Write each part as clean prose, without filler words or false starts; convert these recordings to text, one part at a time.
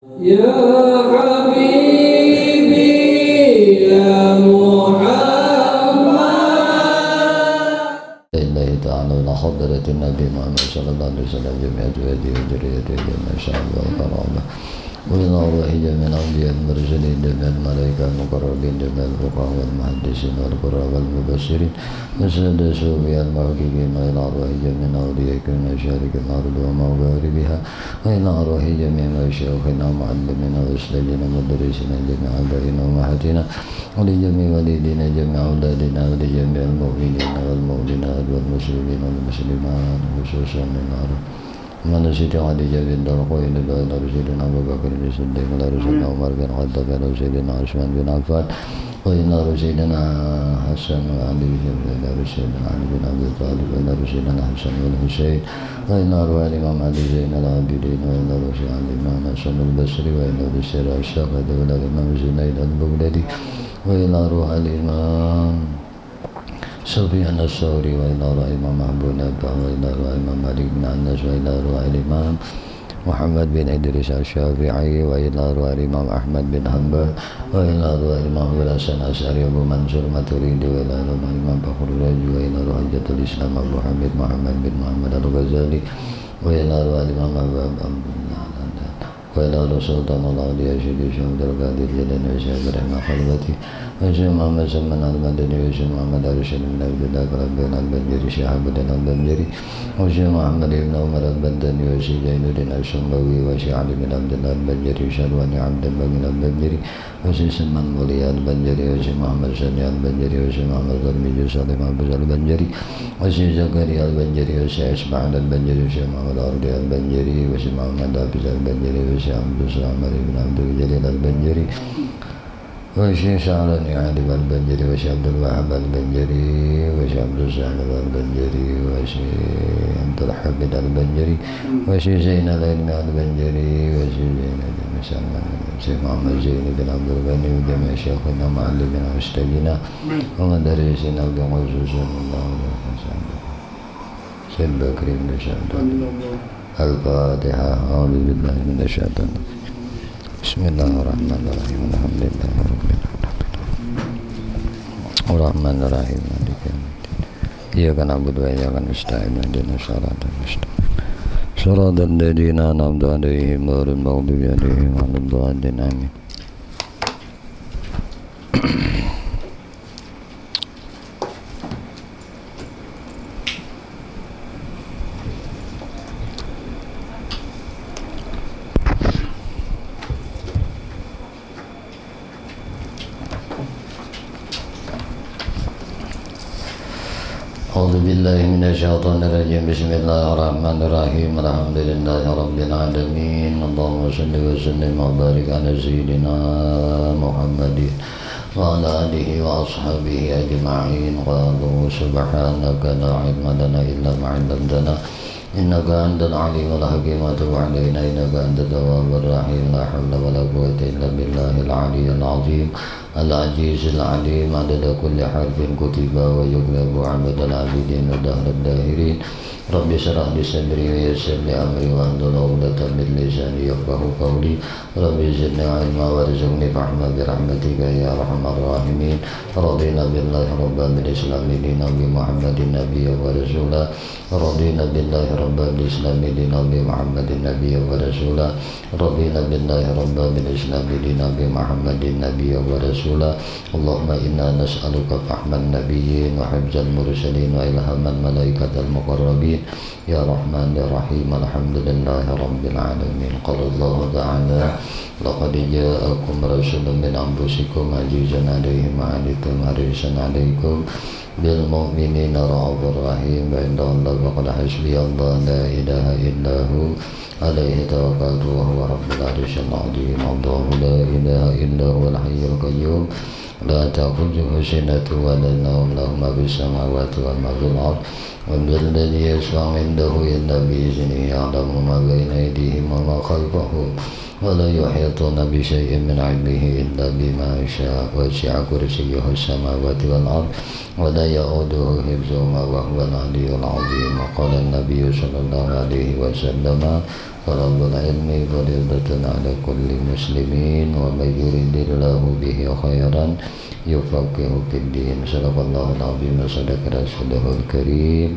يا حبيبي يا محمد الله تعالى إلى حضرة النبي محمد صلى الله عليه وسلم جميع أزواجه وذريته جميع شعبه وكرامه وإلى أرواح جميع الأنبياء المرسلين جميع الملائكة المقربين جميع الفقهاء والمحدثين والقراء والمبشرين وسند الصوفياء المحققين وإلى أرواح جميع أوليائكم مشارق الأرض ومغاربها وإلى أرواح جميع مشايخنا ومعلمنا وأستاذنا ومدرسنا جميع آبائنا وأمهاتنا ولجميع والدينا جميع أولادنا ولجميع المؤمنين والمؤمنات والمسلمين والمسلمات خصوصا النار من سيدنا علي بن الخوين إلى سيدنا أبو بكر الصديق إلى سيدنا عمر بن الخطاب إلى سيدنا عثمان بن عفان وإلى سيدنا حسن وعلي إلى سيدنا علي بن أبي طالب إلى سيدنا حسن والحسين وإلى أرواح الإمام علي زين العابدين وإلى سيدنا الإمام حسن البصري وإلى سيدنا الشافعي وإلى الإمام زنيد البغدادي وإلى أرواح الإمام سفيان الثوري وإلى أرواح الإمام محمود بن عبد وإلى أرواح الإمام مالك بن أنس وإلى أرواح الإمام محمد بن إدريس الشافعي وإلى أرواح الإمام أحمد بن حنبل وإلى أرواح الإمام أبو الحسن الأشعري أبو منصور الماتريدي وإلى أرواح الإمام فخر الرازي وإلى أرواح حجة الإسلام أبو حميد محمد بن محمد الغزالي وإلى أرواح الإمام وإلى أرواح سلطان الأولياء سيدي الشيخ عبد القادر جيلاني وشيخ إبراهيم خليفتي وشيخ محمد سلمان المدني وشيخ محمد الرشيد بن عبد الله بن البنجري شيخ عبد الله البنجري وشيخ محمد بن عمر البندني وشيخ زين الدين الشنبوي وشيخ علي بن عبد الله البنجري وشرواني عبد الباقي البنجري وشيخ سلمان مولي البنجري وشيخ محمد سامي البنجري وشيخ محمد ظلمي صالح محفوظ البنجري وشيخ زكريا البنجري وشيخ إسماعيل البنجري وشيخ محمد أرضي البنجري وشيخ محمد حافظ البنجري وشيخ عبد الصمد بن عبد الجليل البنجري وشيخ شعراني عالم البنجري وشيخ عبد الوهاب البنجري وشيخ عبد الصمد البنجري وشيخ عبد الحميد البنجري وشيخ زين العلم البنجري وشيخ زين شيخ محمد زين بن عبد الغني وجميع شيخنا معلمنا واستاذنا ومدرسنا بخصوص الله سيد بكر بن شهدان الفاتحة. أعوذ بالله من الشيطان. بسم الله الرحمن الرحيم. الحمد لله رب العالمين الرحمن الرحيم مالك يوم الدين إياك نعبد وإياك نستعين اهدنا الصراط المستقيم صراط الذين أنعمت عليهم غير المغضوب عليهم ولا الضالين آمين. أعوذ بالله من الشيطان الرجيم. بسم الله الرحمن الرحيم. الحمد لله رب العالمين. اللهم صل وسلم وبارك على سيدنا محمد وعلى آله وأصحابه أجمعين. قالوا سبحانك لا علم لنا إلا ما علمتنا إنك أنت العليم الحكيم وتب علينا إنك أنت التواب الرحيم. لا حول ولا قوة إلا بالله العلي العظيم العزيز العليم. عدد كل حرف كتب ويكتب عدد العابدين ودهر الداهرين. رب اشرح لي صدري ويسر لي أمري واحلل عقدة من لساني يفقهوا قولي. رب زدني علما وارزقني فهما برحمتك يا أرحم الراحمين. رضينا بالله ربا بالإسلام دينا بمحمد نبيا ورسولا. رضينا بالله ربا بالإسلام دينا بمحمد نبيا ورسولا. رضينا بالله ربا بالإسلام دينا بمحمد نبيا ورسولا. اللهم إنا نسألك فهم النبيين وحفظ المرسلين وإلهام الملائكة المقربين يا رحمن يا رحيم. الحمد لله رب العالمين. قال الله تعالى لقد جاءكم رسول من أنفسكم عزيز عليه ما عنتم حريص عليكم بالمؤمنين رؤوف رحيم. فإن الله فقد حسبي الله لا إله إلا هو عليه توكلت وهو رب العرش العظيم. الله لا إله إلا هو الحي القيوم لا تأخذه سنة ولا نوم له ما في السماوات وما في الأرض. ومن الذي يشفع عنده إلا بإذنه. يعلم ما بين أيديهم وما خلفهم ولا يحيطون بشيء من علمه إلا بما شاء. وسع كرسيه السماوات والأرض ولا يؤوده حفظهما وهو العلي العظيم. وقال النبي صلى الله عليه وسلم طلب العلم فريضة على كل مسلمين ومن يرد الله به خيرا يفقهه في الدين. صدق الله العظيم وصدق رسوله الكريم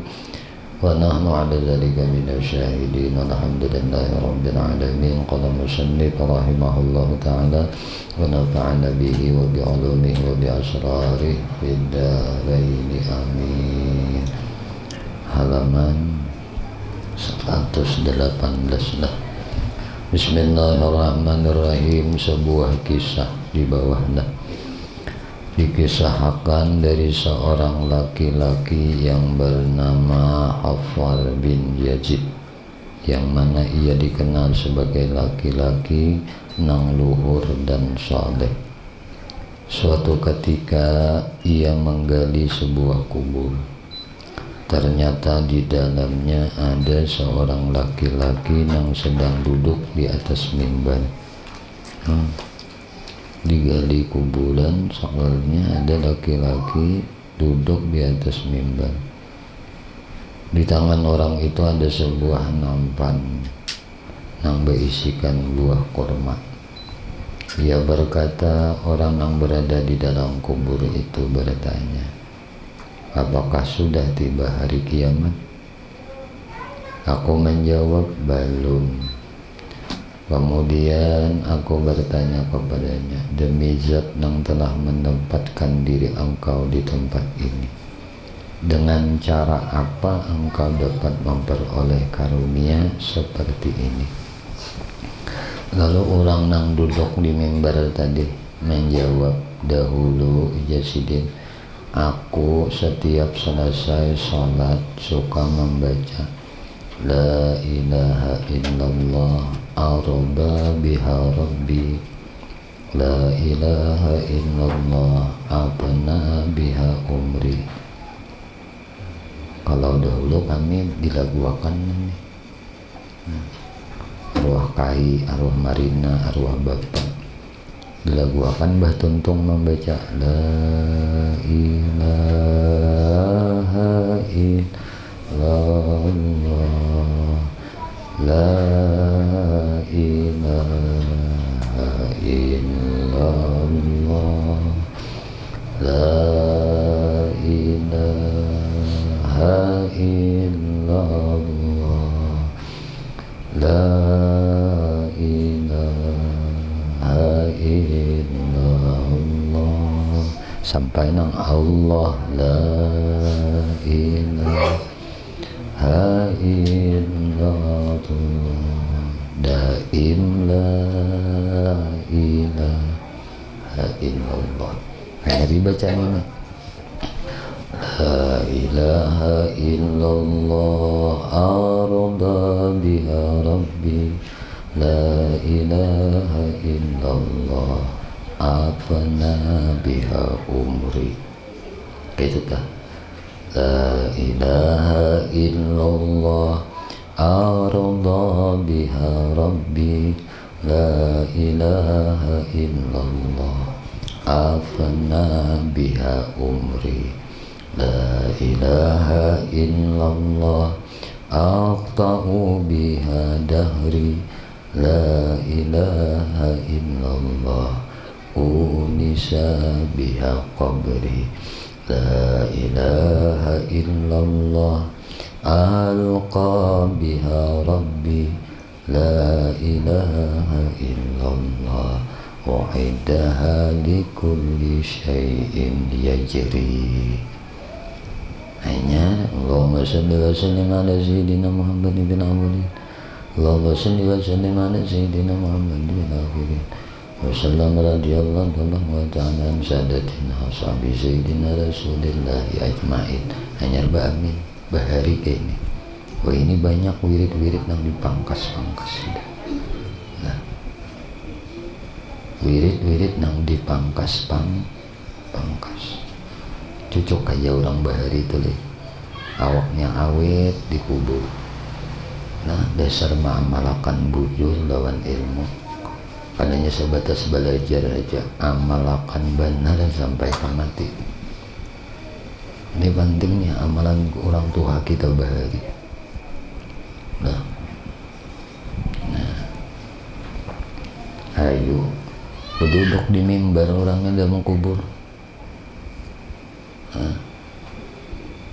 ونحن على ذلك من الشاهدين والحمد لله رب العالمين. قال المصنف رحمه الله تعالى ونفعنا به وبعلومه وبأسراره في الدارين آمين. Halaman 118 lah. Bismillahirrahmanirrahim. Sebuah kisah di bawahnya dikisahkan dari seorang laki-laki yang bernama Hafar bin Yazid, yang mana ia dikenal sebagai laki-laki nang luhur dan saleh. Suatu ketika ia menggali sebuah kubur. Ternyata di dalamnya ada seorang laki-laki yang sedang duduk di atas mimbar. Digali kuburan, soalnya ada laki-laki duduk di atas mimbar. Di tangan orang itu ada sebuah nampan yang berisikan buah kurma. Ia berkata, orang yang berada di dalam kubur itu bertanya, apakah sudah tiba hari kiamat? Aku menjawab, belum. Kemudian aku bertanya kepadanya, demi zat yang telah menempatkan diri engkau di tempat ini, dengan cara apa engkau dapat memperoleh karunia seperti ini? Lalu orang yang duduk di mimbar tadi menjawab, dahulu Yazidin, aku setiap selesai sholat suka membaca La ilaha illallah arba biha rabbi, La ilaha illallah abna biha umri. Kalau dahulu kami dilaguakan ini, arwah kai, arwah marina, arwah bapak, dilaguakan Mbah Tuntung membaca La ilaha illallah, La ilaha illallah, La ilaha illallah, La ilaha illallah, sampai nang Allah, La ilaha illallah, daim La ilaha illallah. Kayak dibaca ini, La ilaha illallah arda biha rabbi, La ilaha illallah afna biha umri. Kayak itu kah? La ilaha illallah arda biha rabbi, La ilaha illallah afna biha umri, La ilaha illallah aqta'u biha dahri, La ilaha illallah unisa biha qabri, La ilaha illallah alqa biha rabbi, La ilaha illallah wa'iddaha likulli syai'in yajri. Hanya Allahumma salli wa sallim ala sayyidina Muhammad bin awalin, Allahumma salli wa sallim ala sayyidina Muhammad bin akhirin, wa sallam radiyallahu ta'ala an sadatina ashabi sayyidina rasulillahi ajma'in. Hanya ba'amin bahari kayak ini. Wah, ini banyak wirid-wirid yang dipangkas-pangkas. Nah, wirid-wirid yang dipangkas-pangkas. Cucuk aja orang bahari itu leh, awaknya awet dikubur. Nah, dasar ma'amalakan bujur lawan ilmu. Padanya sebatas belajar aja, amalakan benar sampai mati. Ini pentingnya amalan orang tua kita bahari. Nah, kayu, duduk di mimbar orangnya udah mengkubur.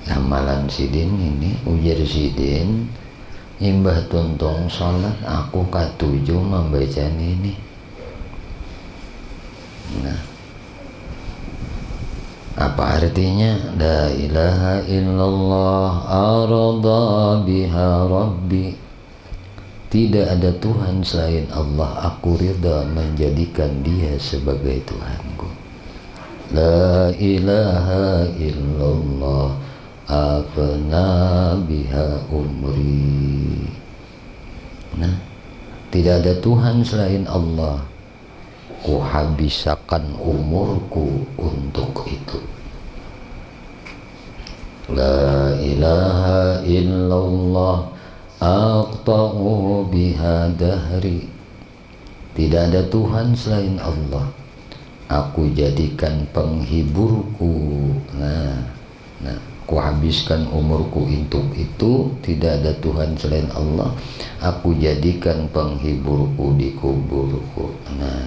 Amalan sidin ini ujar sidin, imbah tuntong sholat aku katuju membaca ini. Nah, apa artinya? La ilaha illallah arada biha rabbi. Tidak ada Tuhan selain Allah, aku ridha menjadikan dia sebagai Tuhanku. La ilaha illallah afna biha umri. Nah, tidak ada Tuhan selain Allah, ku habiskan umurku untuk itu. La ilaha illallah aqta'u biha dahri. Tidak ada Tuhan selain Allah, aku jadikan penghiburku. Nah, ku habiskan umurku untuk itu. Tidak ada Tuhan selain Allah, aku jadikan penghiburku di kuburku. Nah,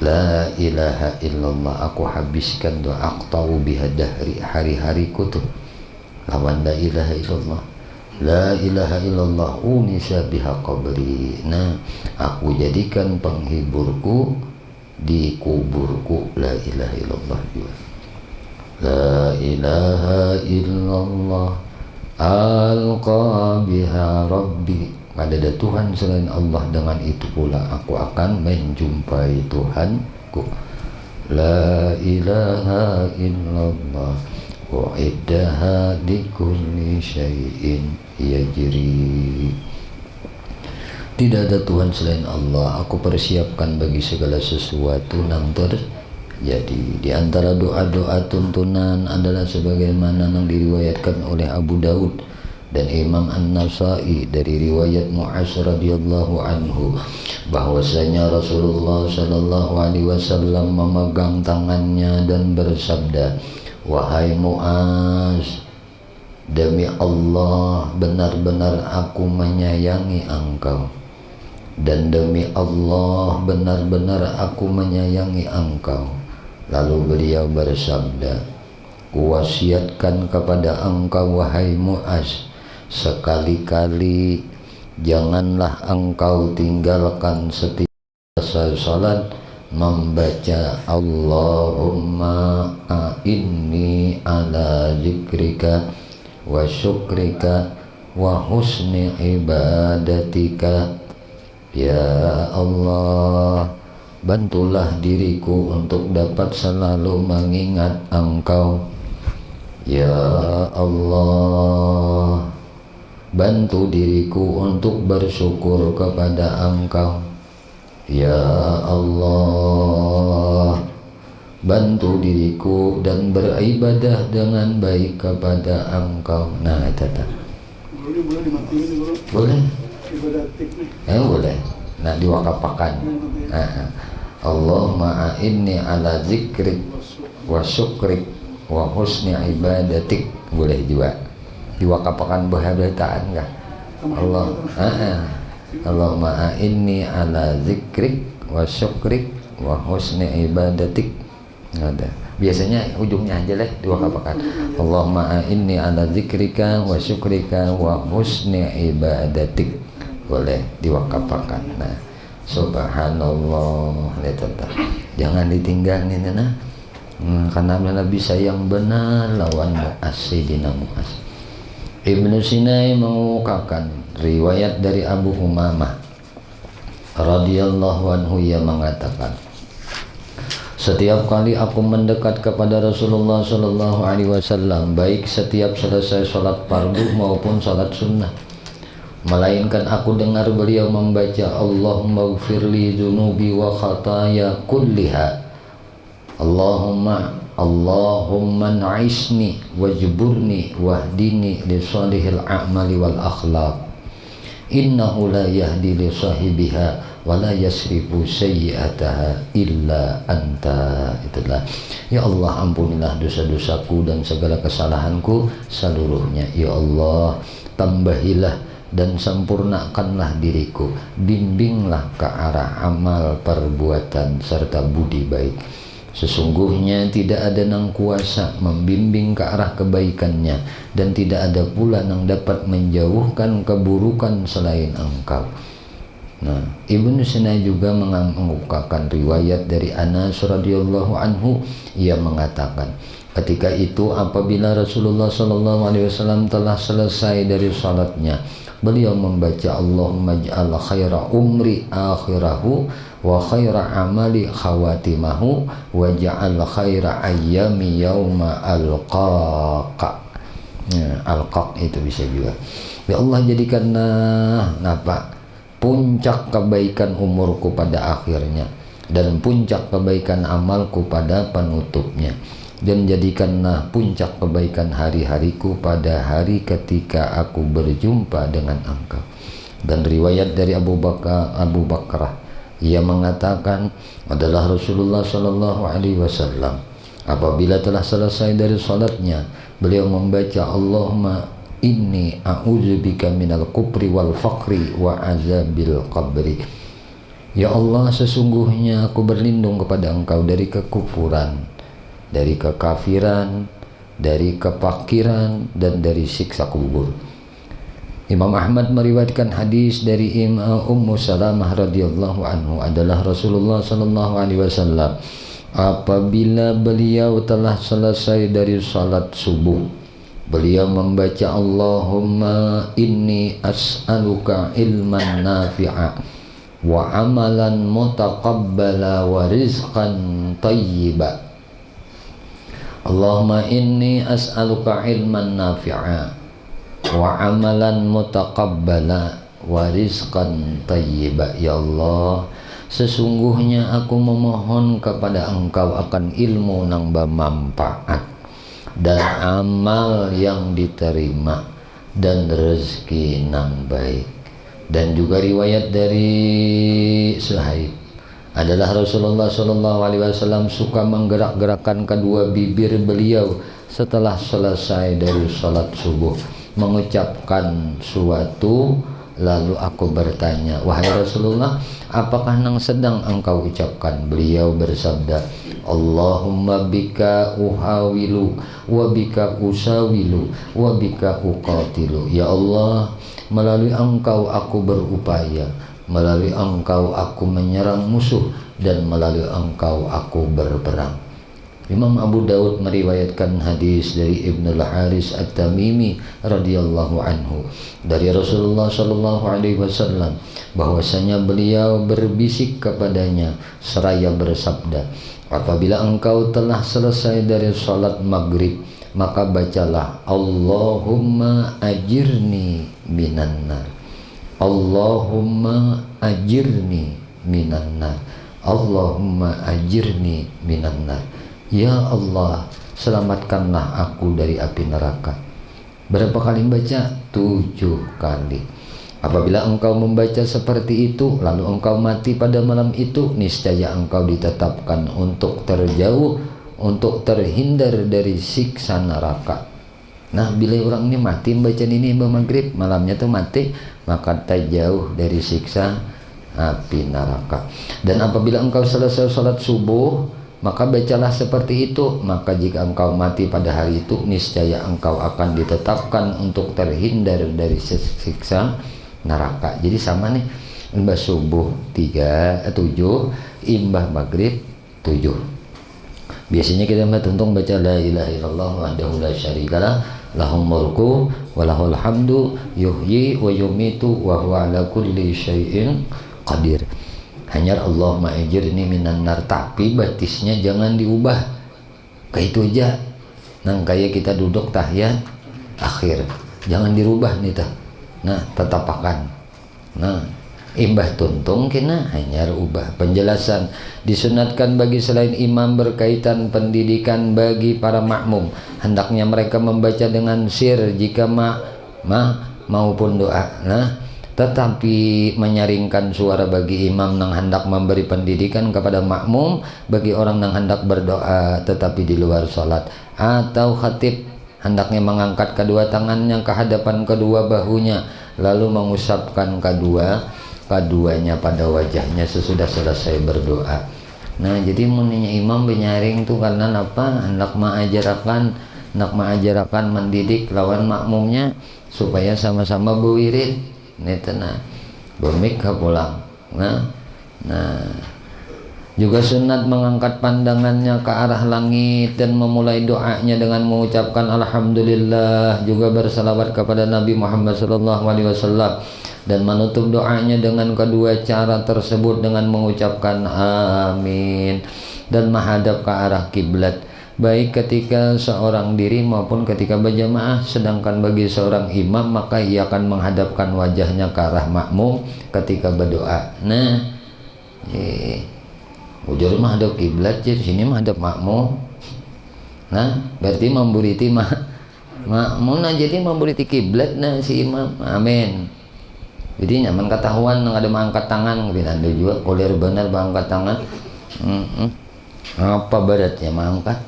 la ilaha illallah, aku habiskan doa aqta'u biha dahri, hari-hariku tuh lawan la ilaha illallah. La ilaha illallah unisa biha qabri. Nah, aku jadikan penghiburku di kuburku. La ilaha illallah juga. La ilaha illallah alqa biha rabbi. Ada Tuhan selain Allah, dengan itu pula aku akan menjumpai Tuhanku. La ilaha illallah wa'iddaha likulli syai'in yajri. Tidak ada Tuhan selain Allah, aku persiapkan bagi segala sesuatu yang terjadi. Di antara doa-doa tuntunan adalah sebagaimana yang diriwayatkan oleh Abu Daud dan Imam An-Nasai dari riwayat Mu'az radhiyallahu anhu, bahwasanya Rasulullah sallallahu alaihi wasallam memegang tangannya dan bersabda, wahai Mu'az, demi Allah benar-benar aku menyayangi engkau, dan demi Allah benar-benar aku menyayangi engkau. Lalu beliau bersabda, kuwasiatkan kepada engkau wahai Mu'az, sekali-kali janganlah engkau tinggalkan setiap salat membaca Allahumma a'inni ala zikrika wa syukrika wa husni ibadatika. Ya Allah, bantulah diriku untuk dapat selalu mengingat engkau. Ya Allah, bantu diriku untuk bersyukur kepada engkau. Ya Allah, bantu diriku dan beribadah dengan baik kepada engkau. Nah, itu boleh dimatiin dulu. Boleh. Boleh. Nah, diwakapakan. Allahumma a'inni ala zikrik wa syukrik wa husni ibadatik. Boleh juga diwakapakan bahabataan enggak? Allah. Allahumma a'inni ala zikrik wa syukrik wa husni ibadatik. Ada. Biasanya ujungnya aja lah diwakapakan. Allahumma a'inni ala zikrika wa syukrika wa husni ibadatik. Boleh diwakapakan. Nah, subhanallah, jangan ditinggal nih, nah. Karena Nabi sayang benar lawan Mu'az, Sayyidina Mu'az. Ibnu Sinai mengungkapkan riwayat dari Abu Umamah radhiyallahu anhu, ia mengatakan, setiap kali aku mendekat kepada Rasulullah sallallahu alaihi wasallam, baik setiap selesai salat fardu maupun salat sunnah, melainkan aku dengar beliau membaca Allahumma ighfirli dzunubi wa khataaya kulliha. Allahumma na'isni wajburni wahdini li salihil a'mali wal akhlaq. Innahu la yahdi li sahibiha wa la yasrifu sayyi'ataha illa anta. Itulah. Ya Allah, ampunilah dosa-dosaku dan segala kesalahanku seluruhnya. Ya Allah, tambahilah dan sempurnakanlah diriku, bimbinglah ke arah amal perbuatan serta budi baik. Sesungguhnya tidak ada nang kuasa membimbing ke arah kebaikannya, dan tidak ada pula nang dapat menjauhkan keburukan selain Engkau. Nah, Ibnu Sina juga mengungkapkan riwayat dari Anas radhiyallahu anhu. Ia mengatakan, ketika itu apabila Rasulullah SAW telah selesai dari salatnya, beliau membaca Allahumma ja'al khaira umri akhirahu wa khaira amali khawatimahu wa ja'al khaira ayyami yauma alqaqa. Alqaq itu bisa juga. Ya Allah, jadikanlah puncak kebaikan umurku pada akhirnya, dan puncak kebaikan amalku pada penutupnya, dan jadikanlah puncak kebaikan hari-hariku pada hari ketika aku berjumpa dengan Engkau. Dan riwayat dari Abu Bakrah, ia mengatakan adalah Rasulullah SAW apabila telah selesai dari salatnya, beliau membaca Allahumma inni a'udzubika minal kufri wal faqri wa azabil qabri. Ya Allah, sesungguhnya aku berlindung kepada Engkau dari kekufuran, dari kekafiran, dari kefakiran, dan dari siksa kubur. Imam Ahmad meriwayatkan hadis dari Ummu Salamah radhiyallahu anhu adalah Rasulullah SAW apabila beliau telah selesai dari salat subuh, beliau membaca Allahumma inni as'aluka ilman nafi'a wa amalan mutaqabbala wa rizqan tayyiba. Allahumma inni as'aluka ilman nafi'a wa amalan mutaqabbala wa rizqan tayyiba. Ya Allah, sesungguhnya aku memohon kepada Engkau akan ilmu nang bermanfaat, dan amal yang diterima, dan rezeki nang baik. Dan juga riwayat dari Suhaib adalah Rasulullah SAW suka menggerak-gerakkan kedua bibir beliau setelah selesai dari salat subuh, mengucapkan suatu. Lalu aku bertanya, wahai Rasulullah, apakah nang sedang engkau ucapkan? Beliau bersabda, Allahumma bika uhawilu wa bika usawilu wa bika uqatilu. Ya Allah, melalui Engkau aku berupaya, melalui Engkau aku menyerang musuh, dan melalui Engkau aku berperang. Imam Abu Daud meriwayatkan hadis dari Ibnu al-Haris at-Tamimi radhiyallahu anhu dari Rasulullah SAW bahwasanya beliau berbisik kepadanya seraya bersabda, apabila engkau telah selesai dari salat maghrib, maka bacalah Allahumma ajirni minan nar, Allahumma ajirni minan nar, Allahumma ajirni minan nar. Ya Allah, selamatkanlah aku dari api neraka. Berapa kali baca? 7 kali. Apabila engkau membaca seperti itu, lalu engkau mati pada malam itu, niscaya engkau ditetapkan untuk terjauh, untuk terhindar dari siksa neraka. Nah, bila orang ini mati membaca ini maghrib, malamnya tuh mati, maka terjauh dari siksa api neraka. Dan apabila engkau selesai salat subuh, maka bacalah seperti itu, maka jika engkau mati pada hari itu, niscaya engkau akan ditetapkan untuk terhindar dari siksa neraka. Jadi sama nih, imbah subuh 7, imbah maghrib 7. Biasanya kita tuntung baca la ilaha illallah wahdahu la syarikalah, lahul mulku wa lahul hamdu yuhyi wa yumitu wa huwa ala kulli syai'in qadir. Hanya Allahumma ajirni minan nar, tapi batisnya jangan diubah. Kayak itu aja. Nang kayak kita duduk tahiyat akhir, jangan dirubah nih tah. Nah, tetapakan. Nah, imbah tuntung kena hanya ubah. Penjelasan disunatkan bagi selain imam berkaitan pendidikan bagi para makmum. Hendaknya mereka membaca dengan sir jika maupun doa. Nah, tetapi menyaringkan suara bagi imam yang hendak memberi pendidikan kepada makmum, bagi orang yang hendak berdoa tetapi di luar salat, atau khatib hendaknya mengangkat kedua tangannya ke hadapan kedua bahunya lalu mengusapkan keduanya pada wajahnya sesudah selesai berdoa. Nah jadi muninya imam benyaring tuh karena apa? Hendak mengajarakan mendidik lawan makmumnya supaya sama-sama berwirid. Nih tenang, bermik pulang. Nah juga sunat mengangkat pandangannya ke arah langit dan memulai doanya dengan mengucapkan alhamdulillah, juga bersalawat kepada Nabi Muhammad SAW, dan menutup doanya dengan kedua cara tersebut dengan mengucapkan amin dan menghadap ke arah kiblat, baik ketika seorang diri maupun ketika berjamaah. Sedangkan bagi seorang imam maka ia akan menghadapkan wajahnya ke arah makmum ketika berdoa. Nah ujur mah hadap kiblat, jadi sini mah hadap makmum. Nah berarti memburiti makmum. Nah jadi memburiti kiblat nah si imam. Amin. Jadi nyaman ketahuan nang ada mengangkat tangan, binanda juga koler benar mengangkat tangan. Apa beratnya mengangkat?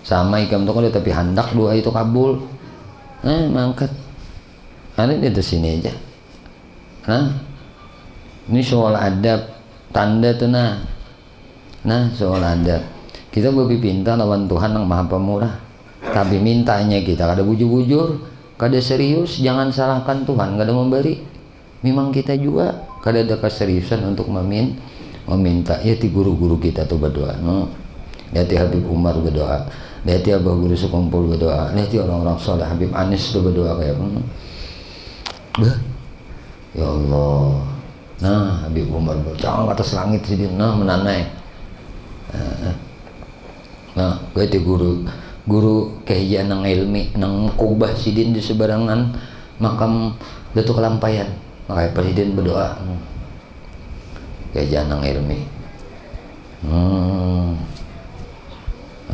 Sama ikam tuh kalau tapi handak doa itu kabul. Nah mengangkat. Ada di sini aja. Nah ini soal adab tanda tuh Nah soal adab kita lebih pintar lawan Tuhan yang maha pemurah, tapi mintanya kita kada bujur-bujur, kada serius. Jangan salahkan Tuhan, kada memberi. Memang kita juga kada ada keseriusan untuk meminta. Ya ti guru-guru kita tuh berdoa. Lihat Habib Umar berdoa, lihat Abah Guru Sekumpul berdoa, lihat orang-orang soleh. Habib Anis tuh berdoa kayak ya Allah. Nah Habib Umar berdoa atas langit sih, nah menanai. Nah gue itu guru kehijian nang ilmi nang kubah sidin di sebarangan makam Datuk Kelampayan, makanya presiden berdoa kehijian nang ilmi.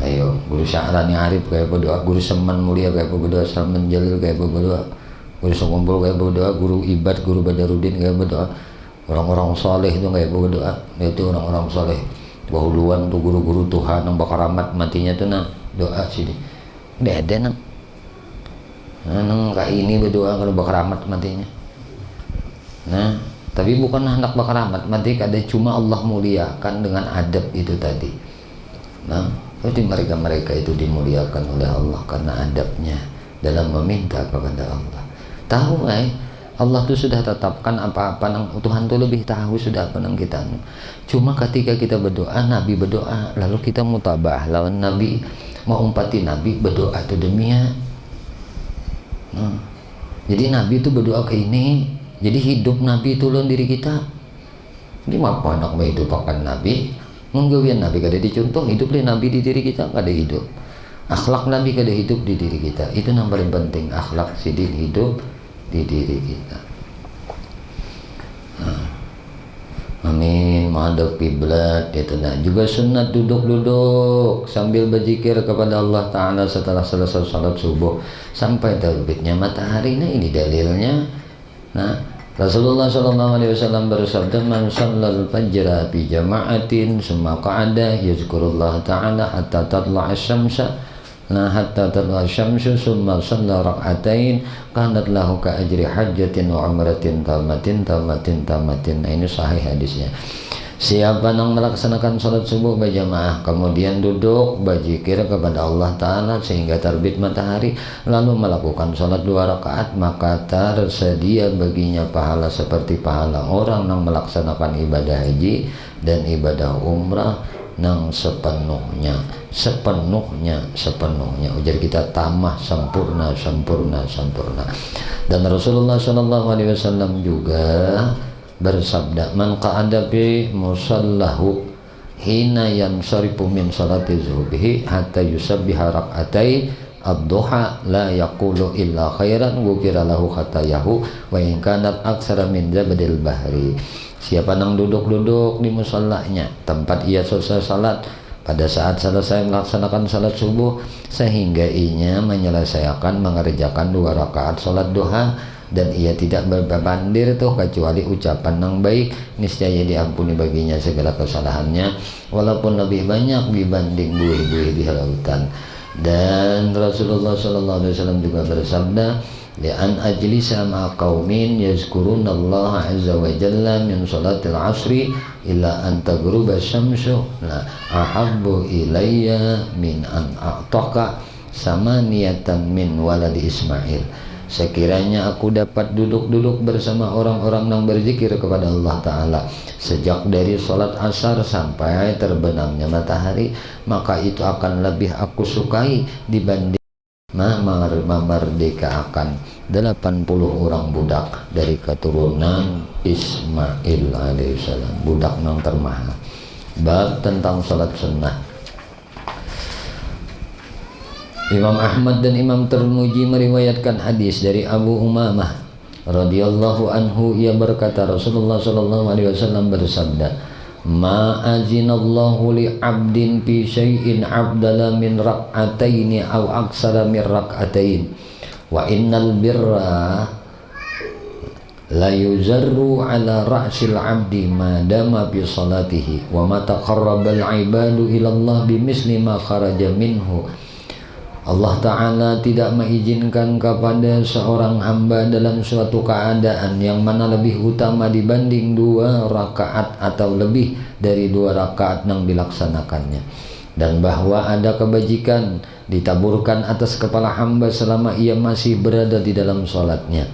Ayo guru Syahrani Arif kayak berdoa, guru Seman Mulia kayak berdoa, Salman Jalil kayak berdoa, guru Sekumpul kayak berdoa, guru Ibad, guru Badarudin kayak berdoa. Orang-orang soleh itu kayak berdoa. Itu orang-orang soleh bahuluan tuh guru-guru Tuhan yang bakal rahmat matinya tuh doa sih ada nang kayak ini berdoa kalau bakal rahmat matinya. Nah tapi bukan hendak bakal rahmat mati, kada cuma Allah muliakan dengan adab itu tadi. Nah berarti mereka itu dimuliakan oleh Allah karena adabnya dalam meminta kepada Allah. Tahu Allah tuh sudah tetapkan apa-apa nang Tuhan tuh lebih tahu sudah apa nang kita. Cuma ketika kita berdoa, Nabi berdoa, lalu kita mutabah lawan Nabi, mau umpati Nabi berdoa tuh demikian. Jadi Nabi itu berdoa ke ini, jadi hidup Nabi itu lawan diri kita. Ini apa anak menghidupakan Nabi? Menggawian Nabi kada dicontoh, hidup Nabi di diri kita kada hidup. Akhlak Nabi kada hidup di diri kita. Itu yang paling penting, akhlak sidin hidup di diri kita. Amin. Menghadap kiblat itu. Nah juga sunat duduk-duduk sambil berzikir kepada Allah Ta'ala setelah selesai salat subuh sampai terbitnya matahari. Nah ini dalilnya. Nah Rasulullah SAW bersabda, man shallal fajra bi jama'atin summa qa'ada yazkurullah ta'ala hatta tatla'a syamsa. Nah hatta tatla syamsu summa shalla rak'atain kanat lahu ka ajri hajjatin wa umratin tamatin. Nah ini sahih hadisnya. Siapa yang melaksanakan salat subuh berjamaah kemudian duduk berzikir kepada Allah Ta'ala sehingga terbit matahari lalu melakukan salat 2 rakaat, maka tersedia baginya pahala seperti pahala orang yang melaksanakan ibadah haji dan ibadah umrah nang sepenuhnya. Ujar kita tamah sempurna. Dan Rasulullah SAW juga bersabda, man qa'ada bi musallahu hina yansarifu min salati zuhrihi hatta yusabbiha rak'atai ad-duha la yaqulu illa khairan ghufira lahu khatayahu wa in kanat aksara min zabadil bahri. Siapa yang duduk-duduk di musallahnya tempat ia selesai salat pada saat selesai melaksanakan salat subuh sehingga ianya menyelesaikan mengerjakan 2 rakaat salat duha dan ia tidak berbandir tuh kecuali ucapan yang baik, niscaya diampuni baginya segala kesalahannya walaupun lebih banyak dibanding buih-buih di lautan. Dan Rasulullah sallallahu alaihi wasallam juga bersabda, "Li'an ajlisa ma'a qaumin yazkurunallaha azza wa jalla min salatil asri ila an taghruba syamsu la ahabbu ilayya min an a'taka samaniyatan min waladi Ismail." Sekiranya aku dapat duduk-duduk bersama orang-orang yang berzikir kepada Allah Ta'ala sejak dari sholat asar sampai terbenamnya matahari, maka itu akan lebih aku sukai dibanding memerdekakan 80 orang budak dari keturunan Ismail alaihissalam, budak yang termahal. Bab tentang sholat sunnah. Imam Ahmad dan Imam Tirmidzi meriwayatkan hadis dari Abu Umamah radhiyallahu anhu, ia berkata Rasulullah sallallahu alaihi wasallam bersabda, "Ma azinallahu li 'abdin fi syai'in 'abdala min rak'ataini aw aksara min rak'atain wa innal birra la yuzarru ala ra'sil 'abdi ma dama fi salatihi wa ma taqarrabal 'ibadu ila Allah bimisli ma kharaja minhu." Allah Ta'ala tidak mengizinkan kepada seorang hamba dalam suatu keadaan yang mana lebih utama dibanding 2 rakaat atau lebih dari 2 rakaat yang dilaksanakannya, dan bahwa ada kebajikan ditaburkan atas kepala hamba selama ia masih berada di dalam sholatnya,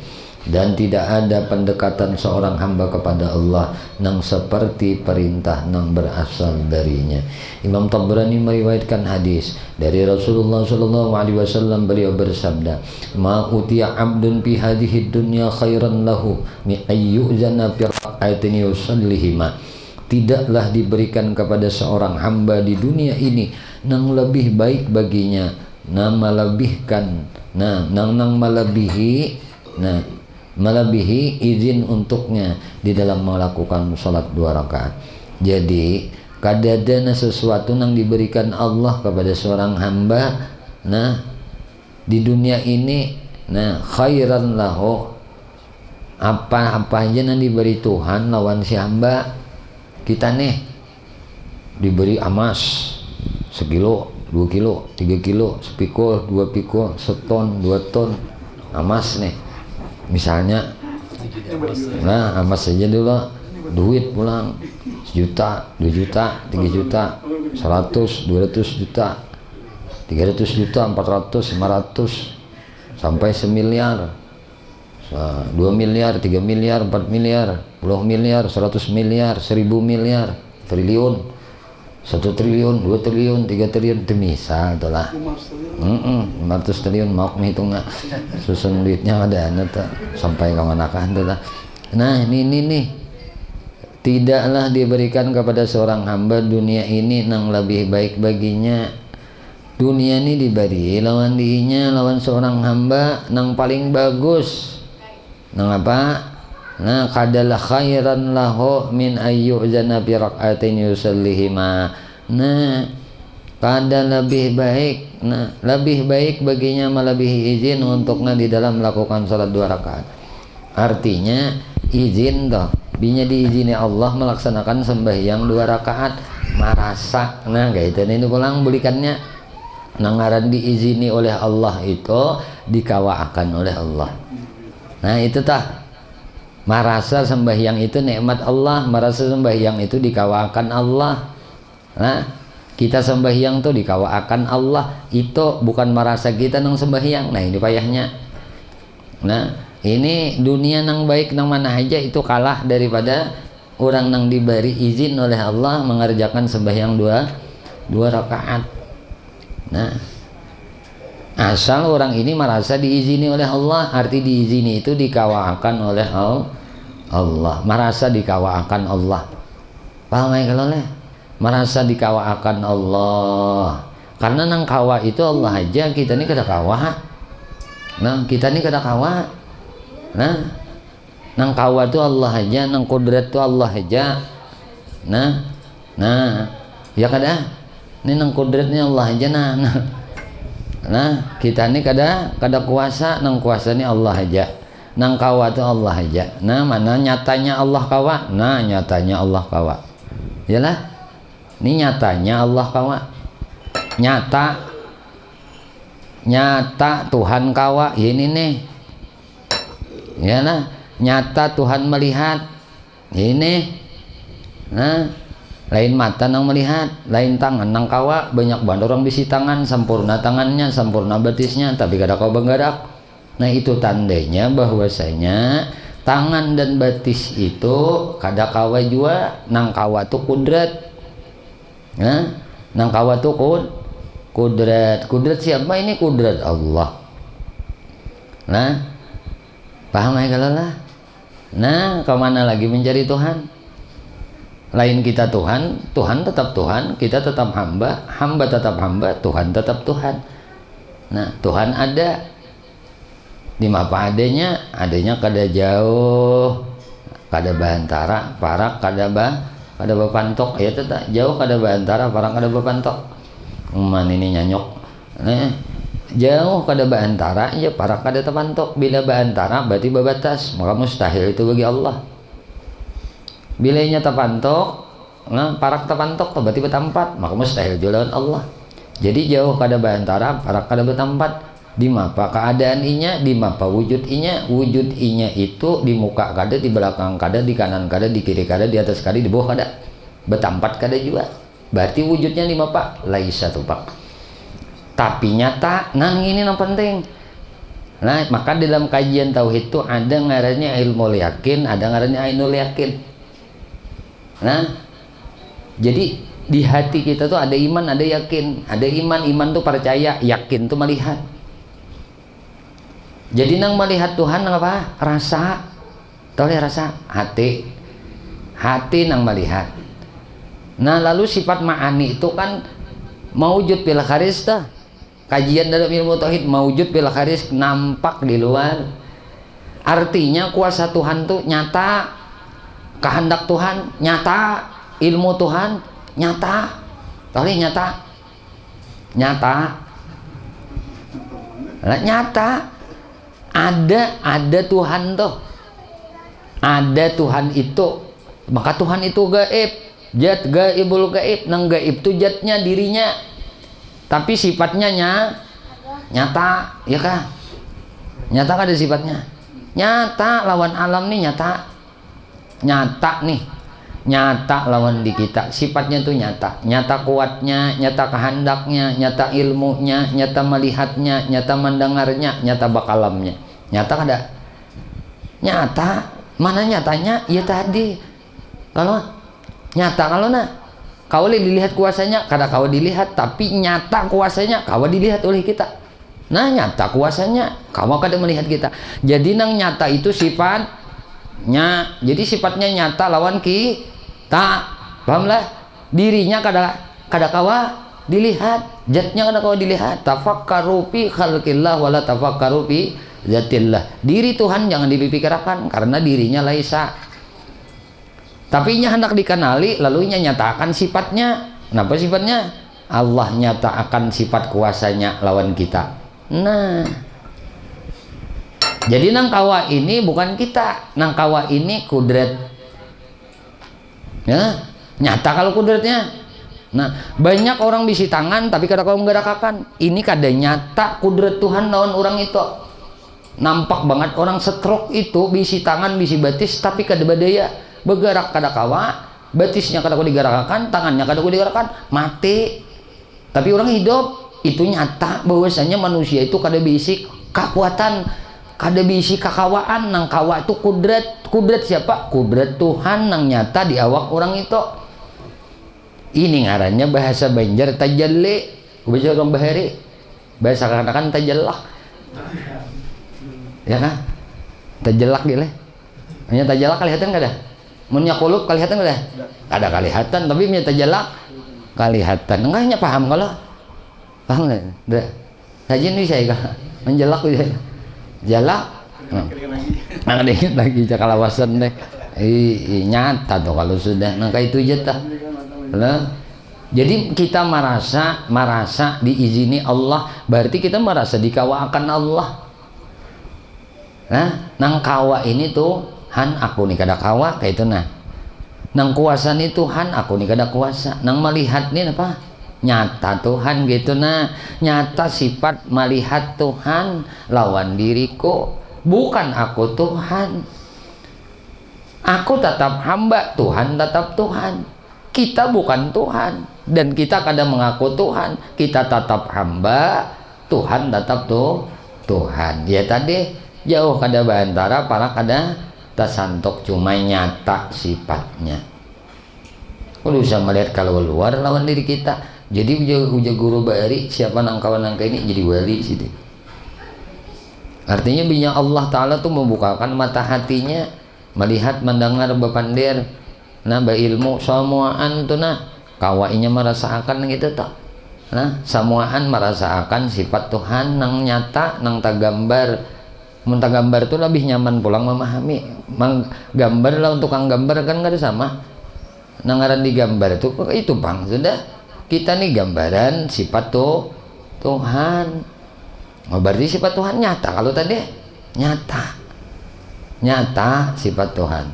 dan tidak ada pendekatan seorang hamba kepada Allah yang seperti perintah yang berasal darinya. Imam Tabrani meriwayatkan hadis dari Rasulullah sallallahu alaihi wasallam, beliau bersabda, "Ma utiya 'abdun fi hadhihi dunya khairan lahu mi ayyuzana fi rak'atin yusallihima." Tidaklah diberikan kepada seorang hamba di dunia ini yang lebih baik baginya, melebihi izin untuknya di dalam melakukan sholat 2 rakaat. Jadi kadadana sesuatu yang diberikan Allah kepada seorang hamba di dunia ini khairan lahu, apa aja yang diberi Tuhan lawan si hamba. Kita diberi emas 1 kilo, 2 kilo, 3 kilo, sepikul, 2 pikul, seton, 2 ton emas misalnya. Emas saja dulu duit pulang 1 juta, 2 juta, 3 juta, 100, 200 juta, 300 juta, 400, 500 sampai 1 miliar, 2 miliar, 3 miliar, 4 miliar, 10 miliar, 100 miliar, 1000 miliar, triliun, 1 triliun, 2 triliun, 3 triliun, itu misal itulah. 500 triliun mau menghitungnya, susun duitnya ada sampai ke manakah itulah. Nah ini tidaklah diberikan kepada seorang hamba dunia ini yang lebih baik baginya. Dunia ini diberi lawan diinya, lawan seorang hamba yang paling bagus. Nang apa? Kadal khairan lahu min ayyuzana bi rak'atin yusallihima. Kada lebih baik, lebih baik baginya melebihi izin untuknya di dalam melakukan salat 2 rakaat. Artinya izin toh, binya diizini Allah melaksanakan sembahyang 2 rakaat marasa. Kayak itu ini pulang belikannya nangaran diizini oleh Allah itu dikawaakan oleh Allah. Itu tah marasa sembahyang itu nikmat Allah, marasa sembahyang itu dikawaakan Allah. Kita sembahyang tuh dikawaakan Allah, itu bukan merasa kita nang sembahyang. Ini payahnya. Ini dunia nang baik nang mana aja itu kalah daripada orang nang diberi izin oleh Allah mengerjakan sembahyang 2 rakaat. Asal orang ini merasa diizini oleh Allah, arti diizini itu dikawaakan oleh Allah, merasa dikawaakan Allah. Paham ya kalau merasa dikawaakan Allah, karena nang kawa itu Allah aja, kita ini kada kawa. Kita ini kada kawa. Nang kawa itu Allah aja, nang kudrat itu Allah aja. Ya kada. Ini nang kudratnya Allah aja. Kita ini kada kuasa, nang kuasa ini Allah aja. Nang kawa itu Allah aja. Mana nyatanya Allah kawa? Nyatanya Allah kawa. Yalah. Ini nyatanya Allah kawa. Nyata. nyata Tuhan kawa ini nih ya nah, nyata Tuhan melihat ini nah, lain mata nang melihat, lain tangan nang kawa, banyak banget orang bisi tangan, sempurna tangannya, sempurna batisnya, tapi kada kau benggarak. Nah itu tandanya bahwasanya tangan dan batis itu kada kawa jua nang kawa tu kudrat. Nah, nang kawa tu kudrat. Kudrat siapa ini? Kudrat Allah. Nah, paham ya kalau lah? Nah, kemana lagi mencari Tuhan? Lain kita Tuhan, Tuhan tetap Tuhan, kita tetap hamba, hamba tetap hamba, Tuhan tetap Tuhan. Nah, Tuhan ada di apa adanya kada jauh, kada bahantara, parak kada bapantok, ya tetap jauh kada bahantara, parak kada bapantok. Ini nyanyok. Nah, jauh kada bahantara, ya parak kada tapantok. Bila bahantara berarti babatas, maka mustahil itu bagi Allah. Bilanya tapantok, nah parak tapantok berarti betampat, maka mustahil jualan Allah. Jadi jauh kada bahantara, parak kada betampat. Di mapa keadaan inya, di mapa wujud inya itu di muka kada, di belakang kada, di kanan kada, di kiri kada, di atas kada, di bawah kada, betampat kada juga. Berarti wujudnya di mapa laisa tupak. Tapi nyata, nah ini yang penting. Nah maka dalam kajian tauhid itu ada ngarannya ilmu yakin, ada ngarannya ainul yakin. Nah, jadi di hati kita tuh ada iman, ada yakin. Ada iman tuh percaya, yakin tuh melihat. Jadi nang melihat Tuhan nang apa? Rasa. Tahu ya rasa? Hati. Hati nang melihat. Nah, lalu sifat ma'ani itu kan maujud bil kharis tuh. Kajian dalam ilmu tauhid maujud bil kharis, nampak di luar. Artinya kuasa Tuhan tuh nyata. Kehendak Tuhan nyata, ilmu Tuhan nyata, tahu nyata, nyata, ada Tuhan tuh, ada Tuhan itu, maka Tuhan itu gaib, zat gaibul gaib, nang gaib itu zatnya dirinya, tapi sifatnya nyata, ya kah? Nyata kan ada sifatnya, nyata lawan alam nih nyata nih, nyata lawan di kita, sifatnya tuh nyata kuatnya, nyata kehendaknya, nyata ilmunya, nyata melihatnya, nyata mendengarnya, nyata bakalamnya, nyata kada? Nyata, mana nyatanya? Ya tadi, kalau nyata kalau kau dilihat kuasanya, kada kau dilihat, tapi nyata kuasanya kau dilihat oleh kita. Nah nyata kuasanya, kau kada melihat kita. Jadi nang nyata itu sifatnya, jadi sifatnya nyata lawan kita, pahamlah? Dirinya kada kawa dilihat, zatnya kada kawa dilihat. Tafakkaru fi khalqillah wala tafakkaru fi zatillah. Diri Tuhan jangan dipikirkan karena dirinya laisa. Tapi nya hendak dikenali, lalu nya nyatakan sifatnya. Kenapa sifatnya? Allah nyatakan sifat kuasanya lawan kita. Nah, jadi nang kawa ini bukan kita, nang kawa ini kudrat. Ya, nyata kalau kudratnya. Nah, banyak orang bisi tangan tapi kada kau menggerakkan. Ini kada nyata kudrat Tuhan lawan orang itu. Nampak banget orang stroke itu bisi tangan, bisi batis tapi kada badaya. Bergerak kada kawa, batisnya kada kau digerakkan, tangannya kada kau digerakkan, mati. Tapi orang hidup itu nyata bahwasanya manusia itu kada bisi kekuatan, kada bisi kakawaan. Nang kawa itu kudrat siapa? Kudrat Tuhan nang nyata di awak orang itu. Ini ngarannya bahasa Banjar tajalli, bahasa orang Bahari bahasa katakan tajallak, ya kan? Tajallak gile, hanya tajallak kelihatan kada? Munnya kulub kelihatan kada? Kada kelihatan, tapi punya tajallak kelihatan. Enggaknya paham kalau paham nggak? Saja nih saya menjelak gitu. Jalak nah dikit lagi cakalawasan deh nyata tuh kalau sudah nah kayak itu aja nah, jadi kita merasa diizini Allah, berarti kita merasa dikawa akan Allah. Nah nang kawa ini tuh han aku nih kada kawa kayak itu. Nah nang kuasa nih Tuhan aku nih kada kuasa. Nang melihat nih apa nyata Tuhan gitu. Nah, nyata sifat melihat Tuhan lawan diriku, bukan aku Tuhan. Aku tetap hamba, Tuhan tetap Tuhan. Kita bukan Tuhan, dan kita kadang mengaku Tuhan. Kita tetap hamba, Tuhan tetap Tuhan. Ya tadi jauh kada bantara para kada tasantok, cuma nyata sifatnya. Kalau bisa melihat kalau luar lawan diri kita. Jadi uja guru bari siapa nangkawan nangka ini jadi wali sih. Artinya binya Allah Ta'ala tuh membukakan mata hatinya, melihat, mendengar, bepandir, nah berilmu semuaan tuh nah kawainya merasakan gitu toh. Nah semuaan merasakan sifat Tuhan nang nyata, nang tagambar. Mun tagambar tuh lebih nyaman pulang memahami. Gambar lah untuk kang gambar kan nggak ada sama. Nangaran digambar itu bang sudah kita nih gambaran sifat tuh Tuhan. Oh, berarti sifat Tuhan nyata. Kalau tadi nyata sifat Tuhan.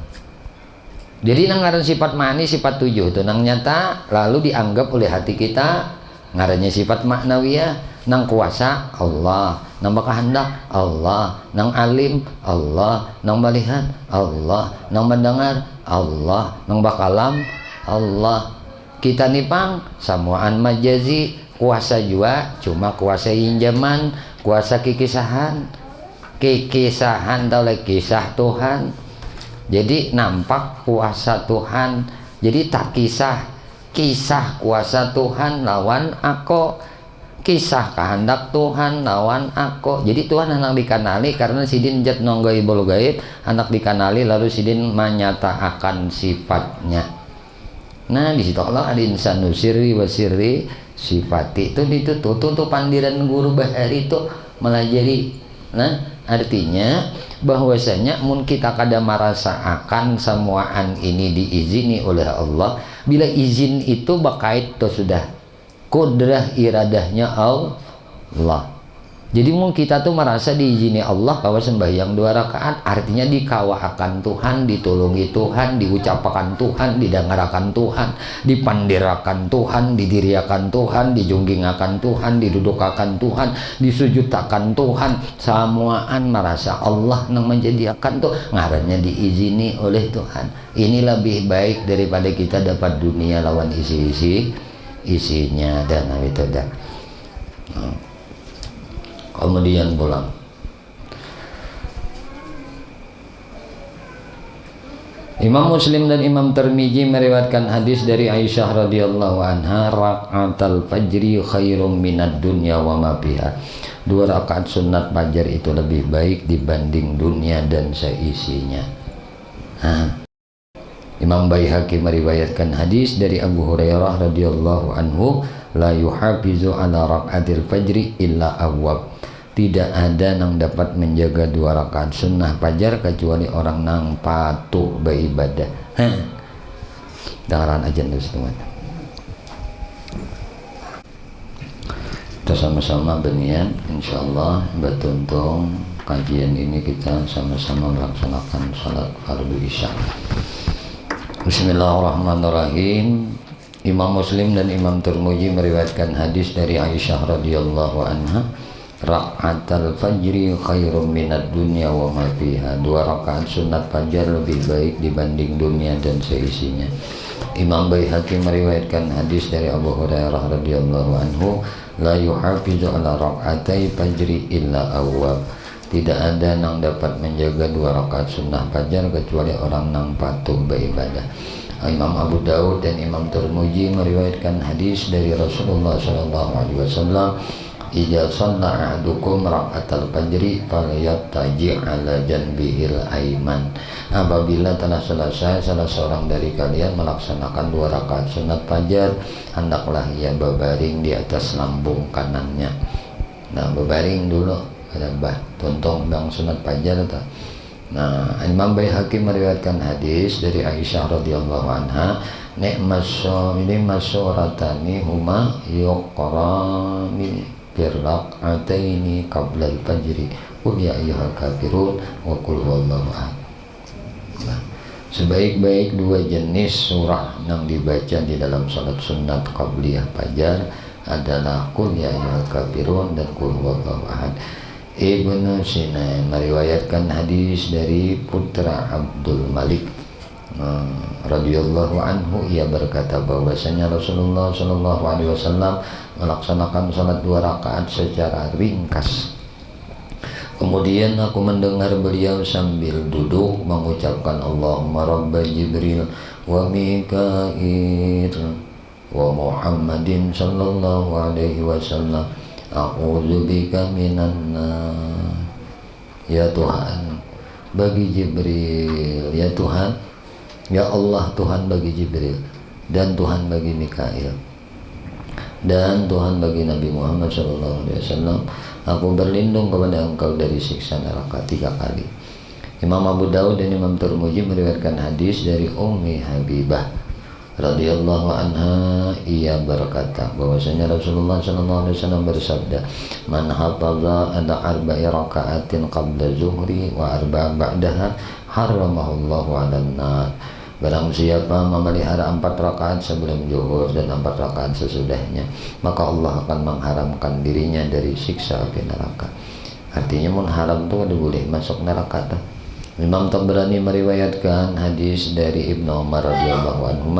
Jadi nangaran sifat manis, sifat tujuh itu nang nyata, lalu dianggap oleh hati kita ngarannya sifat maknawiyah. Nang kuasa Allah, nang kehendak Allah, nang alim Allah, nang melihat Allah, nang mendengar Allah, nang bakalam Allah. Kita nipang samuan majazi, kuasa jua cuma kuasa injaman, kuasa kikisahan toleh kisah Tuhan. Jadi nampak kuasa Tuhan, jadi tak kisah kuasa Tuhan lawan aku, kisah kehendak Tuhan lawan aku. Jadi Tuhan anak dikanali karena sidin jat nonggai bolu gaib, anak dikanali lalu sidin menyatakan sifatnya. Nah di situ Allah ada insanu sirri wasirri sifati itu tuh pandiran guru bahari itu melajari. Nah artinya bahwasanya mun kita kada merasa akan semuaan ini diizini oleh Allah, bila izin itu bakait to sudah kudrah iradahnya Allah. Jadi mun kita tuh merasa diizini Allah bahwa sembahyang 2 rakaat, artinya dikawaakan Tuhan, ditolongi Tuhan, diucapakan Tuhan, didengarakan Tuhan, dipandirakan Tuhan, didiriakan Tuhan, dijunggingakan Tuhan, didudukakan Tuhan, disujudkan Tuhan. Semuaan merasa Allah yang menjadikan tuh ngarannya diizini oleh Tuhan. Ini lebih baik daripada kita dapat dunia lawan isinya dan itu dan. Kemudian pulang. Imam Muslim dan Imam Tirmizi meriwayatkan hadis dari Aisyah radhiyallahu anha, rakaatul fajri khairum minad dunya wa ma fiha. 2 rakaat sunat fajar itu lebih baik dibanding dunia dan seisinya. Imam Baihaqi meriwayatkan hadis dari Abu Hurairah radhiyallahu anhu, la yuhafizu ala rakaatil fajri illa awwab. Tidak ada yang dapat menjaga 2 rakaat sunnah fajar kecuali orang nang patuh beribadah. Dengaran aja dulu teman. Kita sama-sama berniat, insyaallah bertuntung kajian ini kita sama-sama melaksanakan salat fardu isya. Bismillahirrahmanirrahim. Imam Muslim dan Imam Tirmizi meriwayatkan hadis dari Aisyah radhiyallahu anha, rakaatul fajri khairum minad dunya wa ma fiha. 2 rakaat sunat fajar lebih baik dibanding dunia dan seisinya. Imam Baihaqi meriwayatkan hadis dari Abu Hurairah radhiyallahu anhu, la yuhafizu ala rakaatai fajri illa awwab. Tidak ada yang dapat menjaga 2 rakaat sunnah fajar kecuali orang yang patuh beribadah. Imam Abu Daud dan Imam Tirmizi meriwayatkan hadis dari Rasulullah sallallahu alaihi wasallam, idza shalla ahadukum rakaatal fajri falyattaji' ala janbihil aiman. Apabila telah selesai salah seorang dari kalian melaksanakan 2 rakaat sunat fajar, hendaklah ia berbaring di atas lambung kanannya. Nah, berbaring dulu ada tuntung bang sunat fajar ta. Nah, Imam Baihaqi meriwayatkan hadis dari Aisyah radhiyallahu anha, ni'mas-shawmini masyuratani huma yuqrani birraq'ataini qabla al-fajri qul ya ayyuhal kafirun wa qul huwallahu ahad. Sebaik-baik dua jenis surah yang dibaca di dalam salat sunat qabliyah fajar adalah Qul ya ayyuhal kafirun dan Qul huwallahu ahad. Ibnu Sinan meriwayatkan hadis dari putra Abdul Malik radhiyallahu anhu, ia berkata bahwasanya Rasulullah shallallahu alaihi wasallam melaksanakan salat 2 rakaat secara ringkas. Kemudian aku mendengar beliau sambil duduk mengucapkan Allahumma rabba Jibril wa Mikail wa Muhammadin sallallahu alaihi wasallam a'udzubika minan nar. Ya Tuhan bagi Jibril, ya Tuhan, ya Allah Tuhan bagi Jibril, dan Tuhan bagi Mikail, dan Tuhan bagi Nabi Muhammad sallallahu alaihi wasallam, aku berlindung kepada engkau dari siksa neraka 3 kali. Imam Abu Daud dan Imam Tirmidzi meriwayatkan hadis dari Ummi Habibah radhiyallahu anha, ia berkata bahwasanya Rasulullah sallallahu alaihi wasallam bersabda, man hafaza ada 4 rakaatin qabla zuhri wa 4 ba'daha haramahullahu 'alan nar. Barang siapa memelihara 4 rakaat sebelum zuhur dan 4 rakaat sesudahnya, maka Allah akan mengharamkan dirinya dari siksa api neraka. Artinya mun haram itu ada boleh masuk neraka tuh. Imam Tabrani meriwayatkan hadis dari Ibnu Umar radhiyallahu anhu,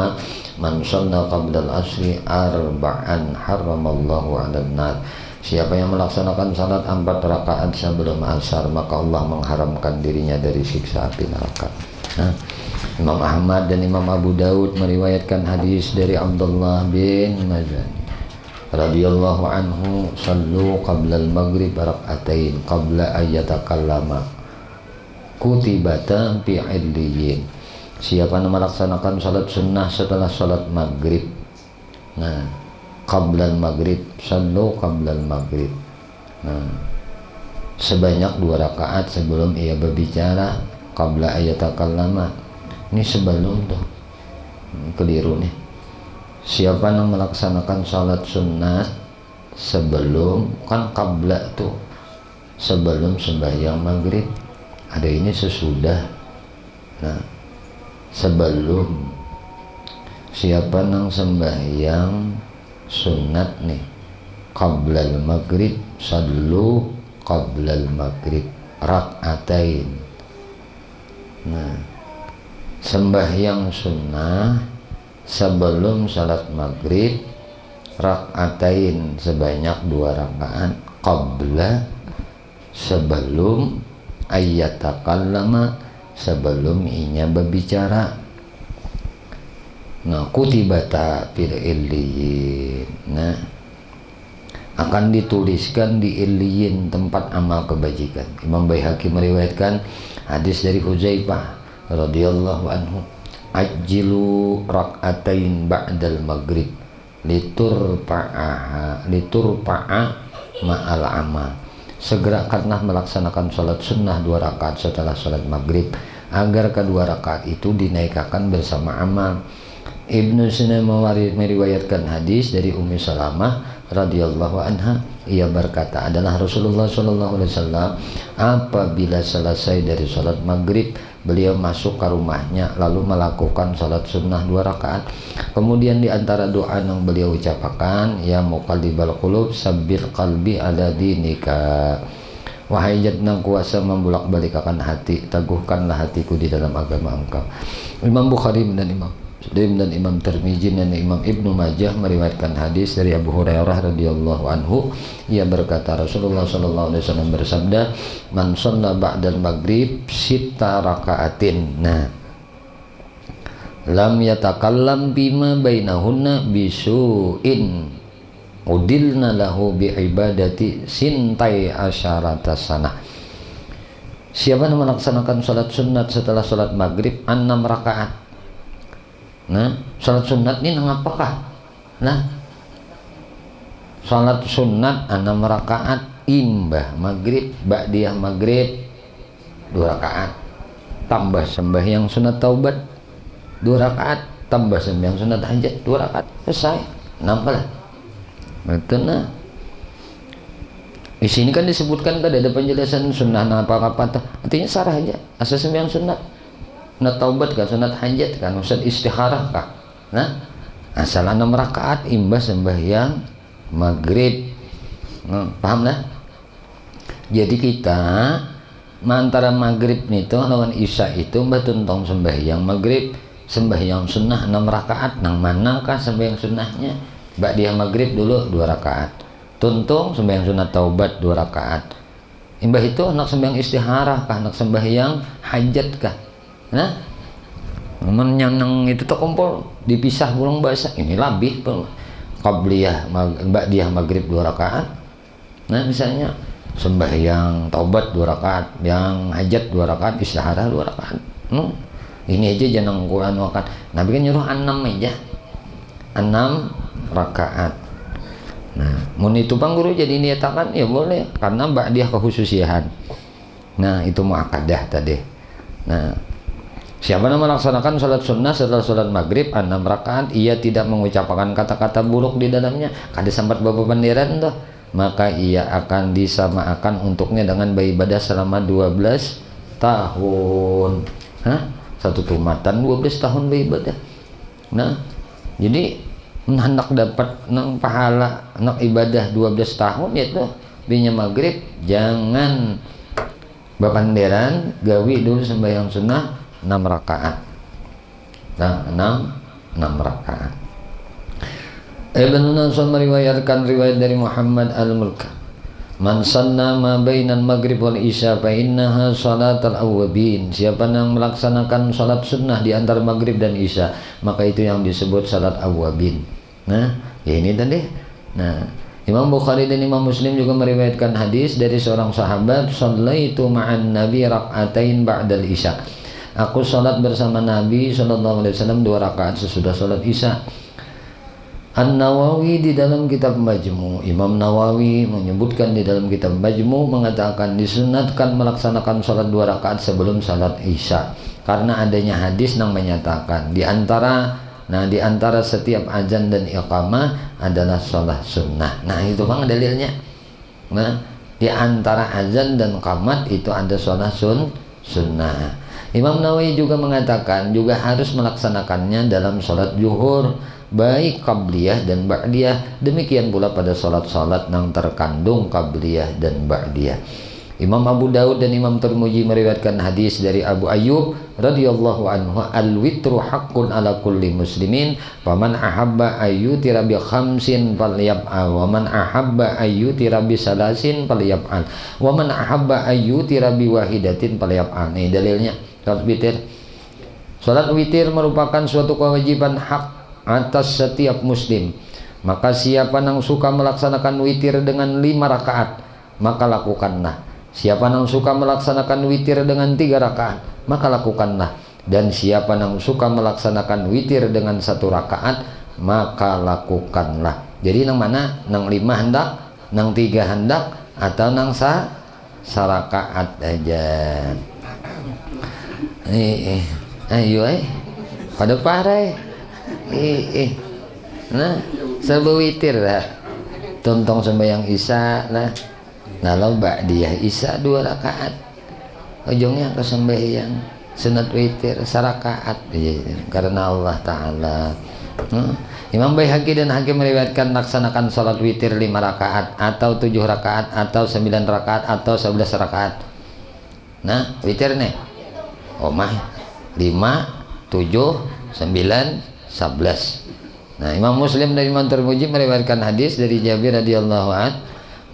man shalla qabla al-asri arba'an haramallahu 'alan nar. Siapa yang melaksanakan salat 4 rakaat sebelum asar, maka Allah mengharamkan dirinya dari siksa api neraka. Imam Ahmad dan Imam Abu Daud meriwayatkan hadis dari Abdullah bin Mazani radhiyallahu anhu, sallu qabla al-maghrib rak'atain qabla ayyatakallama kutibatan fi illiyin. Siapa yang melaksanakan salat sunnah setelah salat maghrib, qabla al-maghrib, sallu qabla al-maghrib, sebanyak 2 rakaat sebelum ia berbicara, qabla ayyatakallama. Ini sebelum tuh, keliru nih. Siapa yang melaksanakan salat sunat sebelum, kan qabla tuh sebelum sembahyang maghrib, ada ini sesudah. Nah, sebelum. Siapa yang sembahyang sunat nih qabla al-maghrib, sallu qabla al-maghrib rak'atain. Nah, sembahyang sunnah sebelum salat maghrib rak'atain sebanyak 2 rakaat qabla sebelum ayyatakallama sebelum inya berbicara. Nah, kutibata fil illiyin, nah akan dituliskan di illiyin, tempat amal kebajikan. Imam Baihaqi meriwayatkan hadis dari Huzaifah radhiyallahu anhu, ajjilu rak'atain ba'dal maghrib liturpa'a ma'al amal. Segerakanlah melaksanakan salat sunnah 2 rakaat setelah salat maghrib, agar kedua rakaat itu dinaikkan bersama amal. Ibnu Sinan meriwayatkan hadis dari Ummi Salamah radhiyallahu anha, ia berkata, adalah Rasulullah sallallahu alaihi wasallam apabila selesai dari salat maghrib, beliau masuk ke rumahnya lalu melakukan salat sunnah 2 rakaat. Kemudian di antara doa yang beliau ucapkan, ya muqallibal qulub sabbir qalbi ala dinika, wahai zat yang kuasa membolak-balikkan hati, teguhkanlah hatiku di dalam agama engkau. Imam Bukhari dan Imam Muslim dan Imam Tirmidzi dan Imam Ibnu Majah meriwayatkan hadis dari Abu Hurairah radhiyallahu anhu, ia berkata Rasulullah sallallahu alaihi wasallam bersabda, man shalla ba'dal maghrib 6 raka'atin, nah lam yatakallam bima bainahunna bisu'in udilna lahu bi ibadati sintai asyarata sanah. Siapa yang melaksanakan salat sunat setelah salat maghrib 6 rakaat. Nah, salat sunat ini apakah? Nah, salat sunat 6 rakaat imbah maghrib, ba'diyah maghrib 2 rakaat, tambah sembahyang sunat taubat 2 rakaat, tambah sembahyang sunat hajat 2 rakaat, selesai. Nampak lah. Betul nah. Di sini kan disebutkan kan ada penjelasan sunnah apa-apa tuh. Artinya sarah aja, asal sembahyang sunat. sunat taubat kah, sunat hajat kah, sunat istikharah kah. Nah, asal 6 rakaat imbas sembahyang maghrib. Paham lah? Jadi kita antara maghrib itu lawan isya itu mbak tuntong sembahyang maghrib, sembahyang sunnah 6 rakaat. Nang manakah sembahyang sunnahnya? Mbak dia maghrib dulu 2 rakaat, tuntung sembahyang sunat taubat 2 rakaat. Imbah itu nak sembahyang istikharah kah, nak sembahyang hajat kah. Nah, menyenang itu terkumpul dipisah burung bahasa ini lebih qabliyah mbak dia maghrib 2 rakaat. Nah misalnya sembahyang taubat 2 rakaat, yang hajat 2 rakaat, istikharah 2 rakaat. Ini aja jangan Quran wakan. Nabi kan nyuruh 6 aja, 6 rakaat. Nah, mun itu bang guru jadi niatakan ya boleh karena mbak dia kehususian. Nah, itu muakkadah tadi. Nah, siapa yang melaksanakan sholat sunnah setelah sholat maghrib 6 rakaat, ia tidak mengucapkan kata-kata buruk di dalamnya, kada sambat bawa banderan tuh, maka ia akan disamakan untuknya dengan beribadah selama 12 tahun. Hah? Satu tumatan 12 tahun beribadah. Nah, jadi hendak dapat nang pahala nak ibadah 12 tahun yaitu binya maghrib jangan bapanderan, gawi dulu sembahyang sunnah 6 rakaat. Nah, 6 rakaat. Ibnu Nasr meriwayatkan riwayat dari Muhammad al-Mulka, man sanna ma bainal maghrib wal isya fa innaha salatul awwabin. Siapa yang melaksanakan salat sunnah di antara maghrib dan isya, maka itu yang disebut salat awwabin. Nah, ya ini tadi. Nah, Imam Bukhari dan Imam Muslim juga meriwayatkan hadis dari seorang sahabat, shallaitu ma'an nabi rak'atain ba'dal isya. Aku salat bersama Nabi sallallahu alaihi wasallam 2 rakaat sesudah salat isya. An-Nawawi di dalam kitab Majmu', Imam Nawawi menyebutkan di dalam kitab Majmu' mengatakan disunatkan melaksanakan salat 2 rakaat sebelum salat isya karena adanya hadis yang menyatakan di antara setiap azan dan iqamah adalah sholat sunnah. Nah itu bang dalilnya. Nah di antara azan dan qamat itu ada sholat sunnah. Imam Nawawi juga mengatakan juga harus melaksanakannya dalam sholat zuhur, baik qabliyah dan ba'diyah. Demikian pula pada sholat-sholat yang terkandung qabliyah dan ba'diyah. Imam Abu Daud dan Imam Tirmidzi meriwayatkan hadis dari Abu Ayyub radhiyallahu anhu, al-witru haqqun ala kulli muslimin, faman ahabba ayyutira bi khamsin falyaf'al, wa man ahabba ayyutira bi salasin falyaf'al, wa man ahabba ayyutira bi wahidatin falyaf'al. Ini dalilnya salat witir. Salat witir merupakan suatu kewajiban hak atas setiap muslim. Maka siapa yang suka melaksanakan witir dengan 5 rakaat, maka lakukanlah. Siapa yang suka melaksanakan witir dengan 3 rakaat, maka lakukanlah. Dan siapa yang suka melaksanakan witir dengan 1 rakaat, maka lakukanlah. Jadi nang mana? Nang 5 hendak, nang 3 hendak, atau nang sarakaat aja. Ayo pada parah. Nah, serba witir lah. Tontong sembahyang isya lah. Lalu ba'diyah isya 2 rakaat, ujungnya ke sembahyang sunat witir sarakaat karena Allah Ta'ala. Imam Baihaqi dan Hakim meriwayatkan laksanakan sholat witir 5 rakaat atau 7 rakaat atau 9 rakaat atau 11 rakaat. Nah witir nih omah 5, 7, 9, 11. Nah Imam Muslim dan Imam Tirmidzi meriwayatkan hadis dari Jabir radhiyallahu anhu,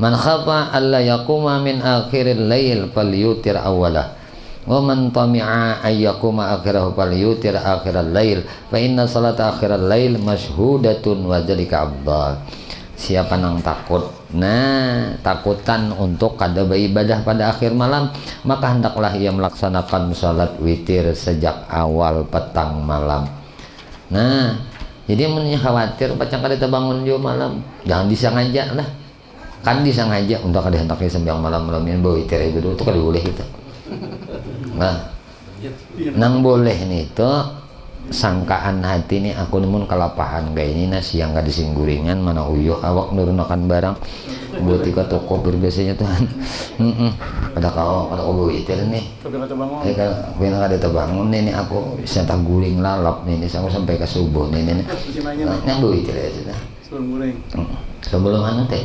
man khafa alla yaquma min akhiril lail falyutir awwalah, wa man tami'a ay yaquma akhirahu falyutir akhiral lail, fa inna salata akhiral lail mashhudatun wa dzalika afdal. Siapa yang takut, takutan untuk kada beribadah pada akhir malam, maka hendaklah ia melaksanakan salat witir sejak awal petang malam. Nah, jadi mennya khawatir pacang kada terbangun jo malam, jangan disengaja lah. Kan disengaja untuk kada hendaknya sembahyang malam-malam yang bawa witir itu kada boleh itu. Nah, nang boleh nih itu sangkaan hati nih aku nemun kalapahan kayak ini nasi yang gak disingguringan mana uyuh awak nurunakan barang buat ke toko berbiasanya Tuhan. Pada kau bawa itir nih kan kena ada terbangun nih aku bisa tak guling lalap nih aku sampai ke subuh nih yang bawa itir ya sudah sebelum anu teh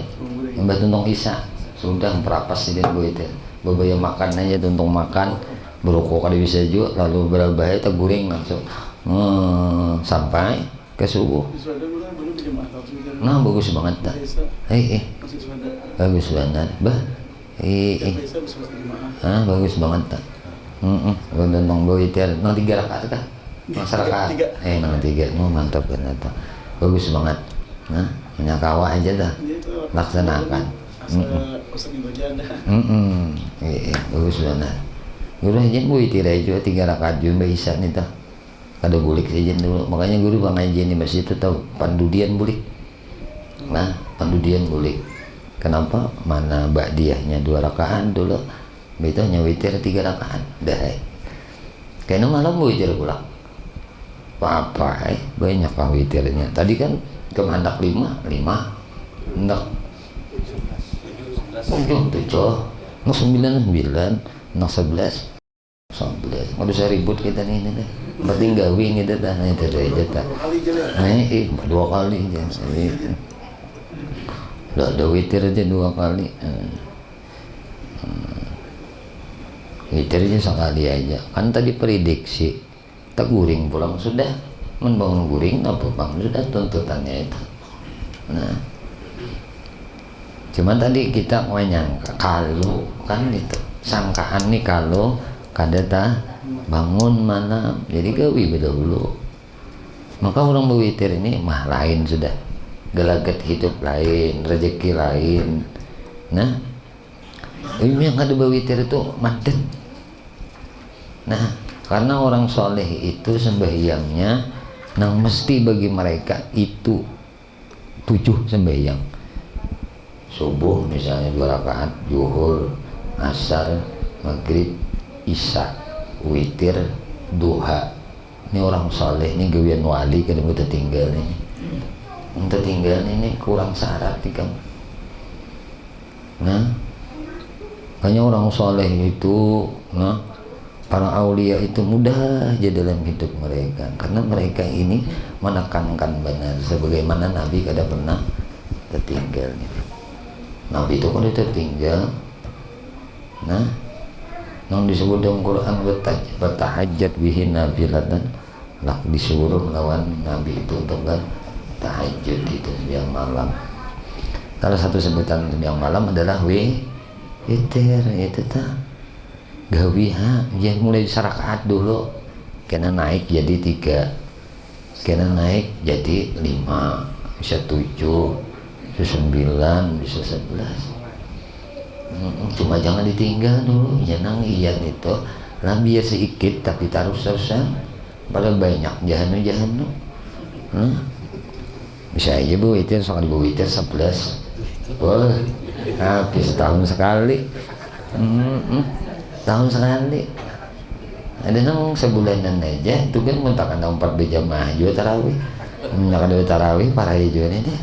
mbak tuntung isa sudah perapas sih dia bawa itir beberapa makan aja tuntung makan berokok kali bisa juga lalu berabah itu guring langsung sampai ke subuh. Nah bagus banget tak bagus banget bah bagus banget tak tentang bawa itir nang 3 rakaat kah masyarakat nang 3 mantap banget tak bagus banget nah menyakawa aja dah laksanakan bagus banget guru aja bawa itir aja 3 rakaat juga bisa nih tak ada bulik saja dulu makanya guru pengajian di masjid itu tahu pandudian bulik nah pandudian bulik kenapa mana ba'diyahnya 2 rakaat dulu betanya witir 3 rakaat dah kayaknya malam witir pulang apa banyak lah witirnya tadi kan kemandak 5 hendak 7 nak 9 nak 11 nggak bisa ribut kita nih penting gawing gitu dah itu dah nah 2 kali aja udah ada witir aja 2 kali witir aja sekali aja kan tadi prediksi tak guring pulang sudah membangun guring apa bang sudah tuntutannya itu nah cuman tadi kita menyangka kalau kan itu sangkaan nih kalau kadeta bangun mana jadi gawi beda dulu maka orang berwitir ini mah lain sudah gelagat hidup lain rezeki lain nah ini yang ada berwitir itu manten nah karena orang soleh itu sembahyangnya nang mesti bagi mereka itu 7 sembahyang subuh misalnya 2 rakaat zuhur asar maghrib isya witir duha ini orang soleh ini gawian wali kan udah tinggal nih untuk tinggal ini kurang syarat nih nah hanya orang soleh itu nah para aulia itu mudah aja dalam hidup mereka karena mereka ini menekankan benar sebagaimana Nabi kada pernah tertinggal Nabi itu kalau tertinggal nah yang disebut dalam Quran bertahajat bihi nabilatan lah disuruh lawan Nabi itu untuk bertahajud itu yang malam salah satu sebutan yang malam adalah witir itu tak gawiha dia mulai sarakaat dulu kena naik jadi 3 kena naik jadi 5 bisa 7 bisa 9 bisa 11 cuma jangan ditinggal dulu jangan iyan itu lah biar sedikit tapi terus-terusan pada banyak jahanam bisa aja bu itu soal bu itu 11 habis tahun sekali tahun sekali ada nang sebulanan aja itu kan muntakan tahun 4 berjamaah juga tarawih menyakan tarawih para hijauan ini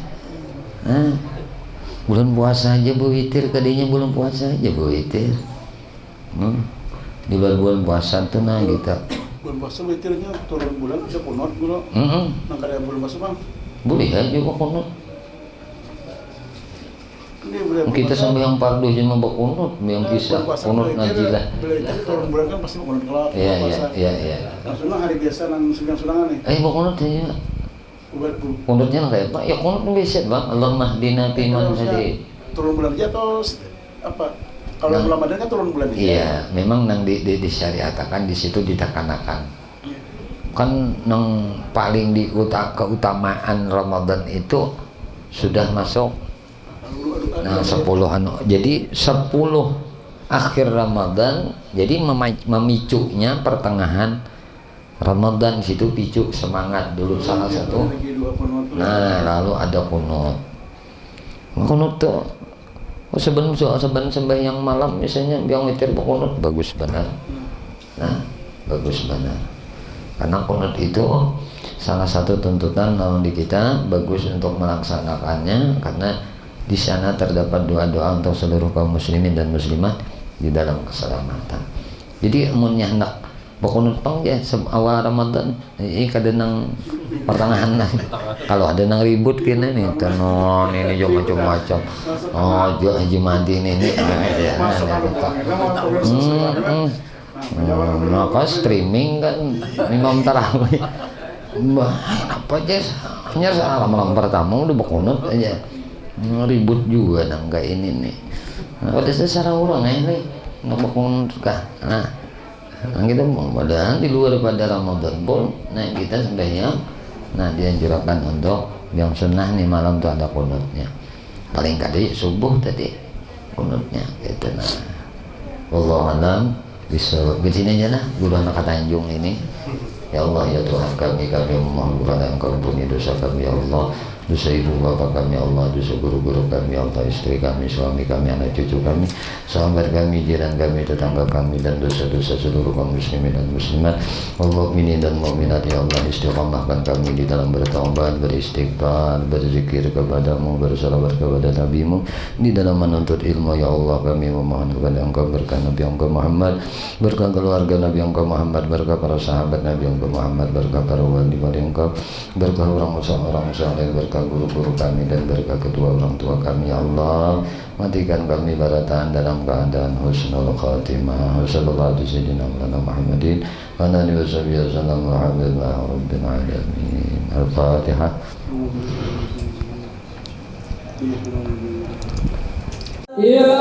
bulan puasa aja bu witir kadinya bulan puasa aja bu witir di bulan puasa tuh nah kita bulan puasa witirnya turun bulan bisa kunut dulu nang kada bulan puasa bang boleh aja kok kunut kita sembahyang fardu cuma berkunut yang bisa kunut najilah turun bulan kan pasti kunut kelak iya langsung hari biasa nang sunang-sunangan nih berkunut aja kunutnya kayak apa? Ya kunut bisa bang Allahumma hdina fiman hadi turun bulan aja atau apa? Kalau bulan Ramadan kan turun bulan aja iya memang nang disyariatakan di situ ditakanakan kan nang paling keutamaan Ramadan itu sudah masuk nah 10-an jadi 10 akhir Ramadan jadi memicunya pertengahan Ramadan situ picu semangat dulu salah satu nah lalu ada kunut tuh sembahyang malam misalnya yang witir kunut bagus benar nah bagus benar Karena kunut itu salah satu tuntutan namun di kita bagus untuk melaksanakannya, karena di sana terdapat doa-doa untuk seluruh kaum muslimin dan muslimat di dalam keselamatan. Jadi amunnya hendak berkunut pang ya awal Ramadan ini kadang pertengahan lah. Kalau ada nang ribut kini nih tenon ini juga macam-macam. Oh jo Haji Madi ini maka streaming kan imam tarawih. Apa aja hanya malam pertama udah berkunut aja ribut juga nang kayak ini nih. Pada secara orang ini nggak berkunut kah? Nah kita padahal di luar pada Ramadan pun nah kita sebenarnya dianjurkan untuk yang sunnah nih malam tuh ada kunutnya, paling kali subuh tadi kunutnya gitu. Nah wallahu alam bisa begini aja lah guru anak Tanjung ini. Ya Allah ya Tuhan kami memohon kepada Engkau ampuni dosa kami ya Allah, dosa ibu bapak kami ya Allah, dosa guru-guru kami ya Allah, istri kami, suami kami, anak cucu kami, sahabat kami, jiran kami, tetangga kami, dan dosa-dosa seluruh kaum muslimin dan muslimat. Allah mukminin dan mukminat ya Allah, istiqamahkan kami di dalam bertaubat, beristighfar, berzikir kepadamu, bersalawat kepada nabimu, di dalam menuntut ilmu ya Allah. Kami memohon kepada Engkau berkah Nabi Engkau Muhammad, berkah keluarga Nabi Engkau Muhammad, berkah para sahabat Nabi Engkau Muhammad, berkah para wali Engkau, berkah orang saleh, berkah guru-guru kami, dan berkah kedua orang tua kami ya Allah. Matikan kami baratan dalam keadaan husnul khatimah. Sallallahu alaihi wasallam Muhammadin wa alihi wasallam alhamdulillah rabbil alamin. Al-Fatihah. Ya